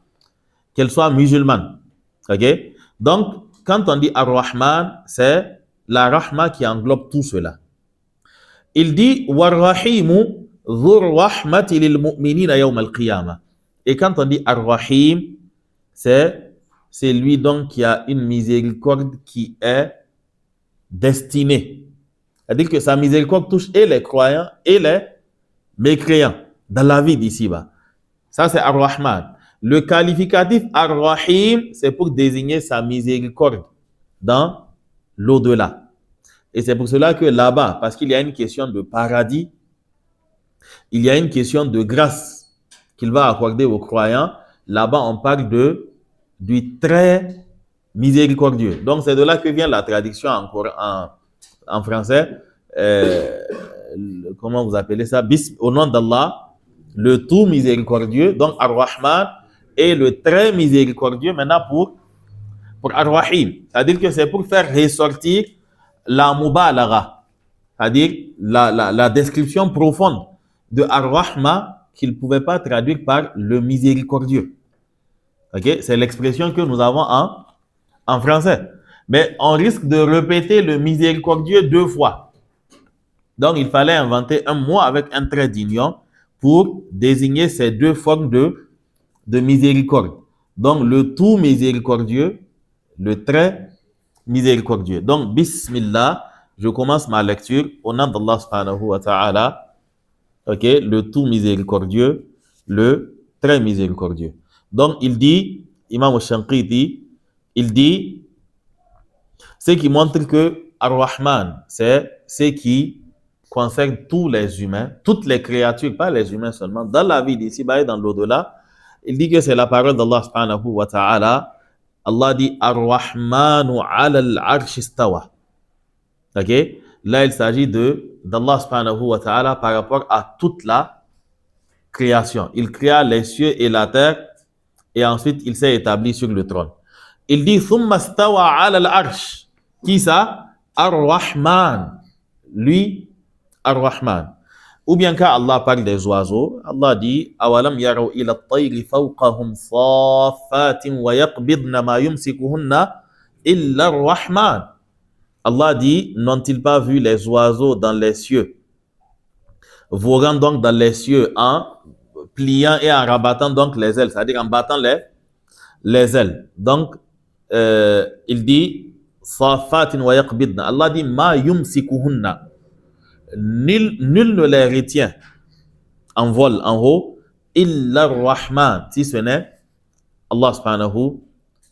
musulmanes. Ok? Donc, quand on dit Ar-Rahman, c'est la Rahma qui englobe tout cela. Il dit War-Rahimu dhur rahmati lil mu'minina yawm al-qiyamah. Et quand on dit Ar-Rahim, c'est lui donc qui a une miséricorde qui est destinée. C'est-à-dire que sa miséricorde touche et les croyants et les mécréants dans la vie d'ici-bas. Ça, c'est Ar-Rahman. Le qualificatif Ar-Rahim, c'est pour désigner sa miséricorde dans l'au-delà. Et c'est pour cela que là-bas, parce qu'il y a une question de paradis, il y a une question de grâce qu'il va accorder aux croyants. Là-bas, on parle du très miséricordieux. Donc, c'est de là que vient la traduction en français. Comment vous appelez ça? Au nom d'Allah, le tout miséricordieux, donc Ar-Rahman, et le très miséricordieux maintenant pour Ar-Rahim. C'est-à-dire que c'est pour faire ressortir la mubalagha, c'est-à-dire la description profonde de Ar-Rahma qu'il ne pouvait pas traduire par le miséricordieux. Ok? C'est l'expression que nous avons en français. Mais on risque de répéter le miséricordieux 2 fois. Donc, il fallait inventer un mot avec un trait d'union pour désigner ces 2 formes de miséricorde. Donc, le tout miséricordieux, le très miséricordieux. Donc, Bismillah, je commence ma lecture au nom d'Allah subhanahu wa ta'ala. Ok, le tout miséricordieux, le très miséricordieux. Donc, il dit, Imam al-Shanqiti, il dit, ce qui montre que Ar-Rahman, c'est ce qui concerne tous les humains, toutes les créatures, pas les humains seulement, dans la vie d'ici-bas et dans l'au-delà. Il dit que c'est la parole d'Allah subhanahu wa ta'ala. Allah dit Ar-Rahmanu ala al-arsh istawa. Ok? Là, il s'agit d'Allah subhanahu wa ta'ala par rapport à toute la création. Il créa les cieux et la terre et ensuite il s'est établi sur le trône. Il dit Thumma stawa ala al-arsh. Qui ça? Ar-Rahman. Lui, Ar-Rahman. Ou bien quand Allah parle des oiseaux, Allah dit Awalam yaraw ila at-tayri fawqahum saffatin wa yaqbidna ma yumsikuhunna illa ar-Rahman. Allah dit n'ont-ils pas vu les oiseaux dans les cieux, voguant donc dans les cieux en pliant et en rabattant donc les ailes, c'est-à-dire en battant les ailes. Donc il dit saffatin wa yaqbidna. Allah dit ma yumsikuhunna. Nul ne les retient en vol en haut, illa ar-Rahman, si ce n'est Allah subhanahu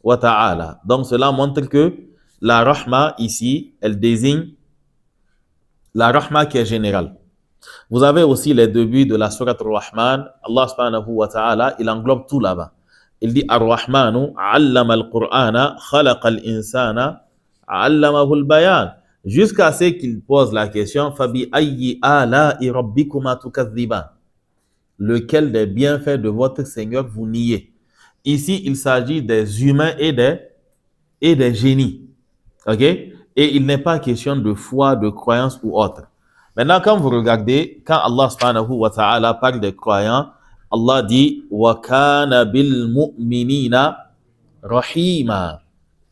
wa ta'ala. Donc cela montre que la rahma ici, elle désigne la rahma qui est générale. Vous avez aussi les débuts de la sourate Ar-Rahman. Allah subhanahu wa ta'ala, il englobe tout là-bas. Il dit Ar-Rahmanu allama al-Qur'ana khalaqa al-insana allamahu al-bayan. Jusqu'à ce qu'il pose la question Fabi ayyi ala'i rabbikuma tukadhiban. Lequel des bienfaits de votre Seigneur vous niez? Ici, il s'agit des humains et des génies. Ok? Et il n'est pas question de foi, de croyance ou autre. Maintenant, quand vous regardez, quand Allah subhanahu wa ta'ala parle des croyants, Allah dit Wa kana bil mu'minina rahima.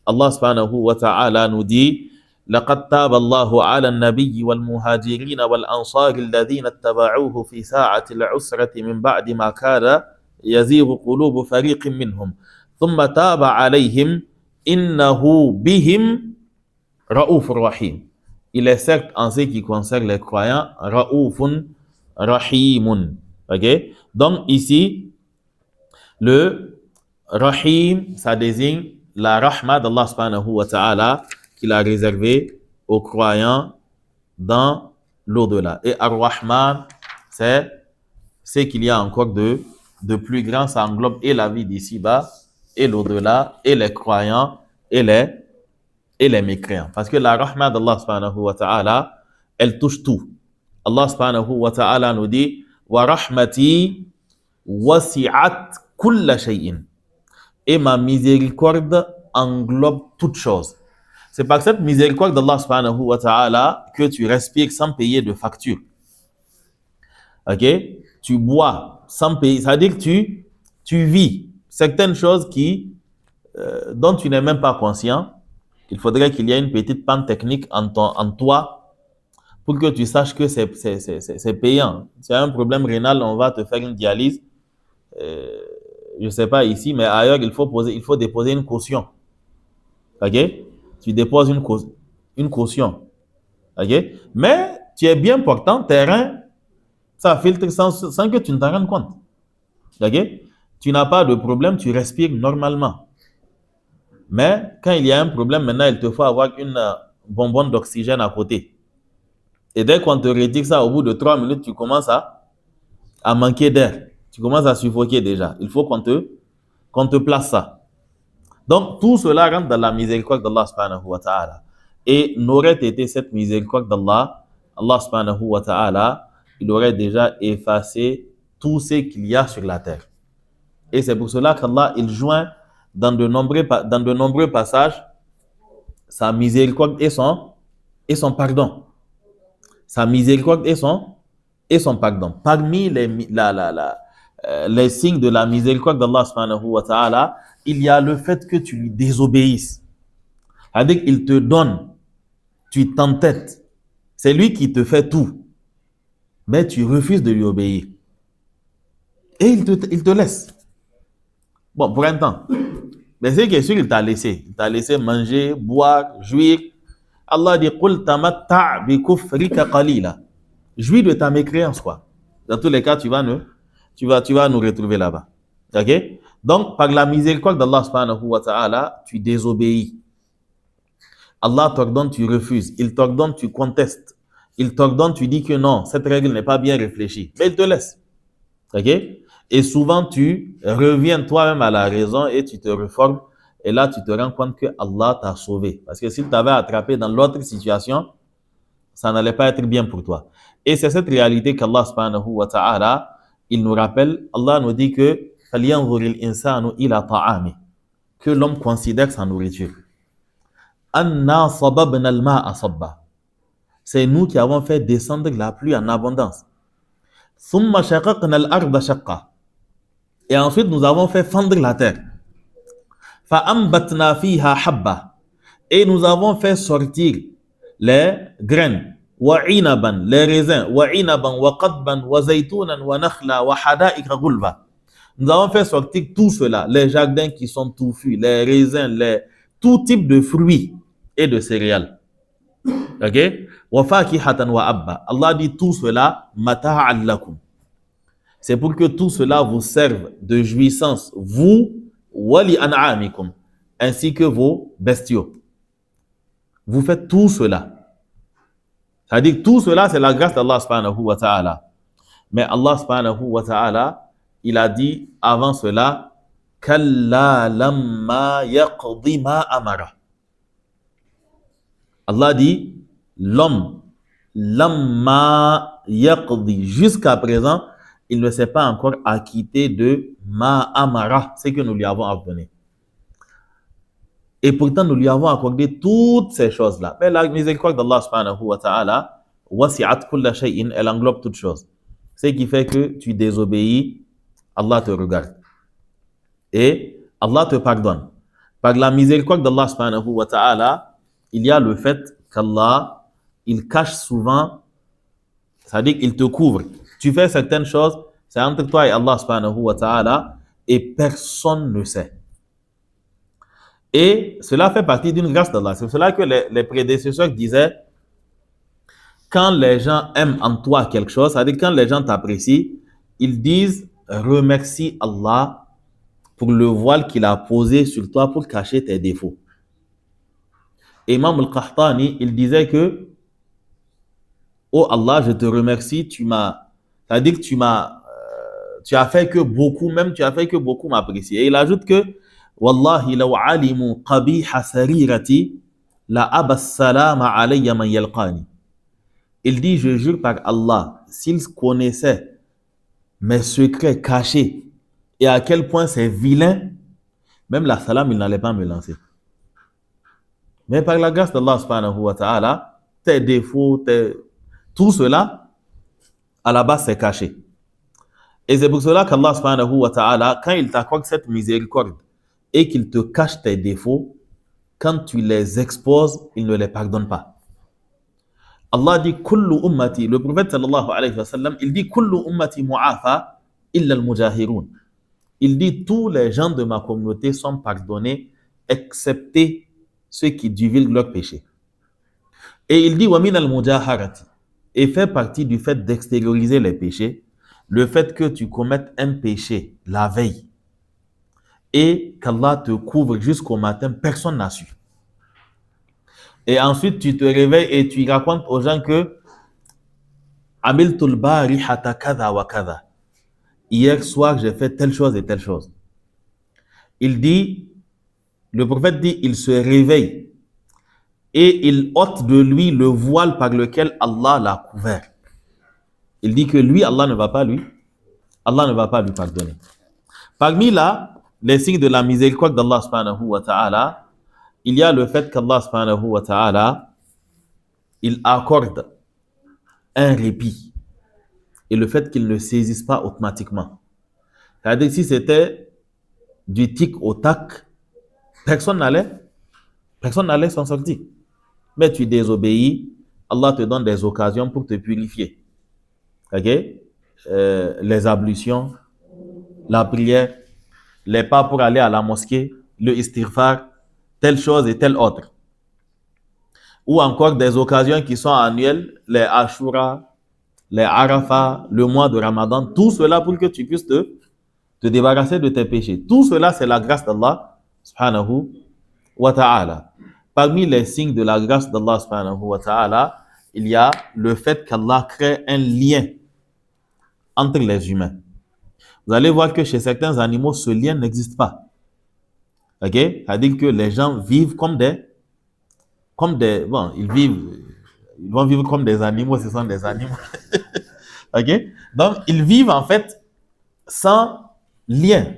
Allah subhanahu wa ta'ala nous dit لقد تاب الله على النبي والمهاجرين والأنصار الذين اتبعوه في ساعة العسرة من بعد ما كاد يزيغ قلوب فريق منهم ثم تاب عليهم إنه بهم رؤوف رحيم. Il est certes en ce qui concerne les croyants Ra'oufun Rahimun. Ok? Donc ici, le Rahim, ça désigne la rahma d'Allah subhanahu wa ta'ala qu'il a réservé aux croyants dans l'au-delà. Et Ar-Rahman, c'est ce qu'il y a encore de plus grand. Ça englobe et la vie d'ici-bas, et l'au-delà, et les croyants, et et les mécréants. Parce que la rahma d'Allah subhanahu wa ta'ala, elle touche tout. Allah subhanahu wa ta'ala nous dit wa rahmati wasi'at kulla shay'in. Et ma miséricorde englobe toute chose. C'est par cette miséricorde d'Allah subhanahu wa ta'ala que tu respires sans payer de facture. Ok? Tu bois sans payer. C'est-à-dire que tu vis certaines choses dont tu n'es même pas conscient. Il faudrait qu'il y ait une petite panne technique en toi pour que tu saches que c'est payant. Si tu as un problème rénal, on va te faire une dialyse. Je ne sais pas ici, mais ailleurs, il faut déposer une caution. Ok? Tu déposes une caution. Ok? Mais tu es bien portant, tes reins, ça filtre sans que tu ne t'en rendes compte. Ok? Tu n'as pas de problème, tu respires normalement. Mais quand il y a un problème, maintenant, il te faut avoir une bonbonne d'oxygène à côté. Et dès qu'on te retire ça, au bout de 3 minutes, tu commences à manquer d'air. Tu commences à suffoquer déjà. Il faut qu'on te place ça. Donc, tout cela rentre dans la miséricorde d'Allah subhanahu wa ta'ala. Et n'aurait été cette miséricorde d'Allah, Allah subhanahu wa ta'ala, il aurait déjà effacé tout ce qu'il y a sur la terre. Et c'est pour cela qu'Allah, il joint dans de nombreux passages sa miséricorde et son pardon. Sa miséricorde et son pardon. Parmi les signes de la miséricorde d'Allah subhanahu wa ta'ala, il y a le fait que tu lui désobéisses. C'est-à-dire qu'il te donne, tu t'entêtes. C'est lui qui te fait tout. Mais tu refuses de lui obéir. Et il te laisse. Bon, pour un temps. Mais c'est que sûr, il t'a laissé. Il t'a laissé manger, boire, jouir. Allah dit Qul tamatta' bi kufrika qalila. Jouis de ta mécréance, quoi. Dans tous les cas, tu vas nous retrouver là-bas. Ok? Donc, par la miséricorde d'Allah subhanahu wa ta'ala, tu désobéis. Allah t'ordonne, tu refuses. Il t'ordonne, tu contestes. Il t'ordonne, tu dis que non, cette règle n'est pas bien réfléchie. Mais il te laisse. Ok? Et souvent, tu reviens toi-même à la raison et tu te reformes. Et là, tu te rends compte que Allah t'a sauvé. Parce que s'il t'avait attrapé dans l'autre situation, ça n'allait pas être bien pour toi. Et c'est cette réalité qu'Allah subhanahu wa ta'ala, il nous rappelle. Allah nous dit que que l'homme considère sa nourriture. C'est nous qui avons fait descendre la pluie en abondance. Et ensuite, nous avons fait fendre la terre. Et nous avons fait sortir les graines, les raisins, nous avons fait sortir tout cela, les jardins qui sont touffus, les raisins, tout type de fruits et de céréales. Ok? Allah dit tout cela, mata'an lakum. C'est pour que tout cela vous serve de jouissance, vous, wali an'amikum, ainsi que vos bestiaux. Vous faites tout cela. C'est-à-dire que tout cela, c'est la grâce d'Allah subhanahu wa ta'ala. Mais Allah subhanahu wa ta'ala, il a dit avant cela, Kalla lamma yaqdi ma amara. Allah dit, l'homme, lamma yaqdi, jusqu'à présent, il ne s'est pas encore acquitté de ma amara, ce que nous lui avons ordonné. Et pourtant, nous lui avons accordé toutes ces choses-là. Mais la miséricorde d'Allah subhanahu wa ta'ala, wasi'at kulla shay'in, elle englobe toutes choses. Ce qui fait que tu désobéis, Allah te regarde. Et Allah te pardonne. Par la miséricorde d'Allah subhanahu wa ta'ala, il y a le fait qu'Allah, il cache souvent, c'est-à-dire qu'il te couvre. Tu fais certaines choses, c'est entre toi et Allah subhanahu wa ta'ala, et personne ne sait. Et cela fait partie d'une grâce d'Allah. C'est cela que les prédécesseurs disaient, quand les gens aiment en toi quelque chose, c'est-à-dire quand les gens t'apprécient, ils disent, remercie Allah pour le voile qu'il a posé sur toi pour cacher tes défauts. Imam al-Qahtani, il disait que, oh Allah, je te remercie, c'est-à-dire que tu as fait que beaucoup m'apprécient. Et il ajoute que, Wallahi law alimu qabiha sarirati La abas salama alayya man yalqani. Il dit, je jure par Allah, s'ils connaissaient mes secrets cachés et à quel point c'est vilain, même la salam, il n'allait pas me lancer. Mais par la grâce d'Allah subhanahu wa ta'ala, tes défauts, tout cela, à la base, c'est caché. Et c'est pour cela qu'Allah subhanahu wa ta'ala, quand il t'accorde cette miséricorde et qu'il te cache tes défauts, quand tu les exposes, il ne les pardonne pas. Allah dit kullu ummati, le prophète sallallahu alayhi wa sallam, il dit kullu ummati mu'afa illa al-mujahirun. Il dit tous les gens de ma communauté sont pardonnés excepté ceux qui divulguent leurs péchés. Et il dit wa min al-mujaharati, et fait partie du fait d'extérioriser les péchés, le fait que tu commettes un péché la veille et qu'Allah te couvre jusqu'au matin, personne n'a su. Et ensuite, tu te réveilles et tu racontes aux gens que Amiltul barihata kada wa kada. Hier soir, j'ai fait telle chose et telle chose. Il dit, le prophète dit, il se réveille et il ôte de lui le voile par lequel Allah l'a couvert. Il dit que lui, Allah ne va pas lui pardonner. Parmi les signes de la miséricorde d'Allah subhanahu wa ta'ala, il y a le fait qu'Allah subhanahu wa ta'ala, il accorde un répit et le fait qu'il ne saisisse pas automatiquement. C'est-à-dire si c'était du tic au tac, personne n'allait s'en sortir. Mais tu désobéis, Allah te donne des occasions pour te purifier. Ok? Les ablutions, la prière, les pas pour aller à la mosquée, le istighfar, telle chose et telle autre. Ou encore des occasions qui sont annuelles, les Ashura, les Arafat, le mois de Ramadan, tout cela pour que tu puisses te débarrasser de tes péchés. Tout cela, c'est la grâce d'Allah subhanahu wa ta'ala. Parmi les signes de la grâce d'Allah subhanahu wa ta'ala, il y a le fait qu'Allah crée un lien entre les humains. Vous allez voir que chez certains animaux, ce lien n'existe pas. Ok? C'est-à-dire que les gens vivent ils vont vivre comme des animaux, ce sont des animaux. Ok? Donc, ils vivent en fait sans lien.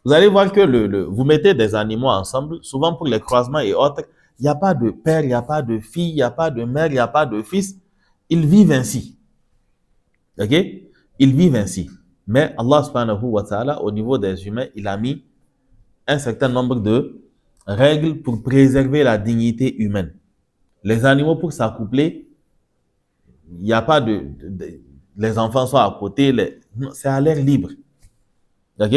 Vous allez voir que vous mettez des animaux ensemble, souvent pour les croisements et autres, il n'y a pas de père, il n'y a pas de fille, il n'y a pas de mère, il n'y a pas de fils. Ils vivent ainsi. Ok? Ils vivent ainsi. Mais Allah subhanahu wa ta'ala, au niveau des humains, il a mis un certain nombre de règles pour préserver la dignité humaine. Les animaux, pour s'accoupler, il n'y a pas les enfants sont à côté, c'est à l'air libre. Ok?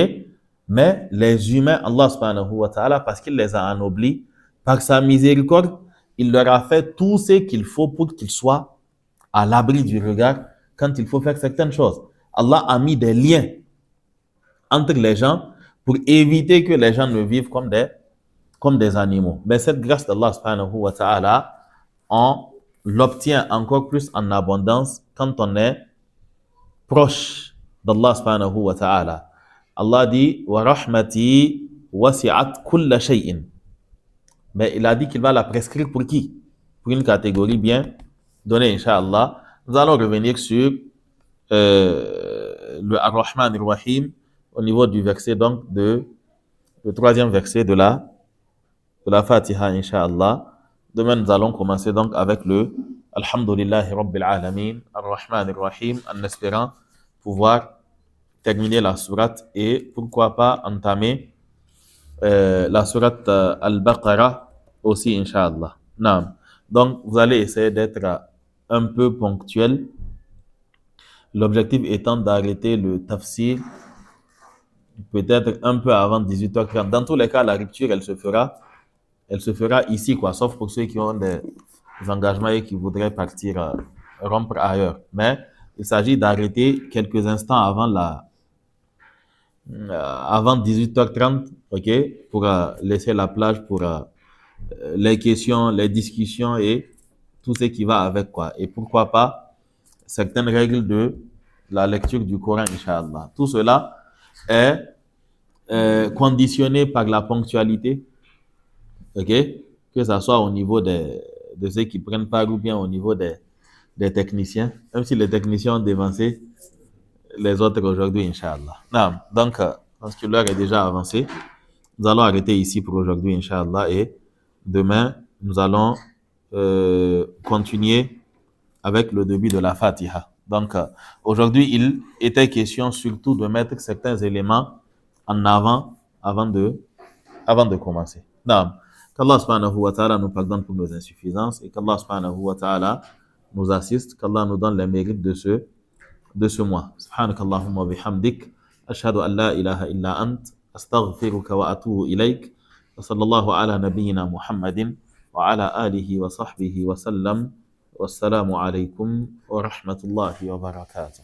Mais les humains, Allah subhanahu wa ta'ala, parce qu'il les a ennoblis, par sa miséricorde, il leur a fait tout ce qu'il faut pour qu'ils soient à l'abri du regard quand il faut faire certaines choses. Allah a mis des liens entre les gens pour éviter que les gens ne vivent comme des animaux. Mais cette grâce d'Allah subhanahu wa ta'ala, on l'obtient encore plus en abondance quand on est proche d'Allah subhanahu wa ta'ala. Allah dit wa rahmati wasi'at kulla shay'in. Mais il a dit qu'il va la prescrire pour qui? Pour une catégorie bien donnée, Inch'Allah. Nous allons revenir sur le Ar-Rahman Ar-Rahim au niveau du verset, donc, le troisième verset de la Fatiha, Inch'Allah. Demain, nous allons commencer donc avec le Alhamdulillahi Rabbil Alamin, Ar-Rahman Ar-Rahim, en espérant pouvoir terminer la sourate et pourquoi pas entamer la sourate Al-Baqarah aussi, Inch'Allah. Naam. Donc, vous allez essayer d'être un peu ponctuel. L'objectif étant d'arrêter le tafsir peut-être un peu avant 18h30. Dans tous les cas, la rupture, elle se fera ici, quoi, sauf pour ceux qui ont des engagements et qui voudraient partir rompre ailleurs. Mais il s'agit d'arrêter quelques instants avant 18h30, ok, pour laisser la plage pour les questions, les discussions et tout ce qui va avec, quoi. Et pourquoi pas certaines règles de la lecture du Coran, Inch'Allah. Tout cela est conditionné par la ponctualité, ok, que ce soit au niveau de ceux qui prennent part ou bien au niveau des techniciens, même si les techniciens ont dévancé les autres aujourd'hui, Inch'Allah. Non, donc, parce que l'heure est déjà avancée, nous allons arrêter ici pour aujourd'hui, Inch'Allah, et demain, nous allons continuer avec le début de la Fatiha. Donc, aujourd'hui, il était question surtout de mettre certains éléments en avant de commencer. Non. Qu'Allah subhanahu wa ta'ala nous pardonne pour nos insuffisances et qu'Allah subhanahu wa ta'ala nous assiste, qu'Allah nous donne les mérites de ce mois. Subhanakallahumma bihamdik, ashhadu an la ilaha illa ant, astaghfiruka wa atubu ilayk, wa sallallahu ala nabiyyina Muhammadin wa ala alihi wa sahbihi wa sallam. Wassalamu alaikum wa rahmatullahi wa barakatuh.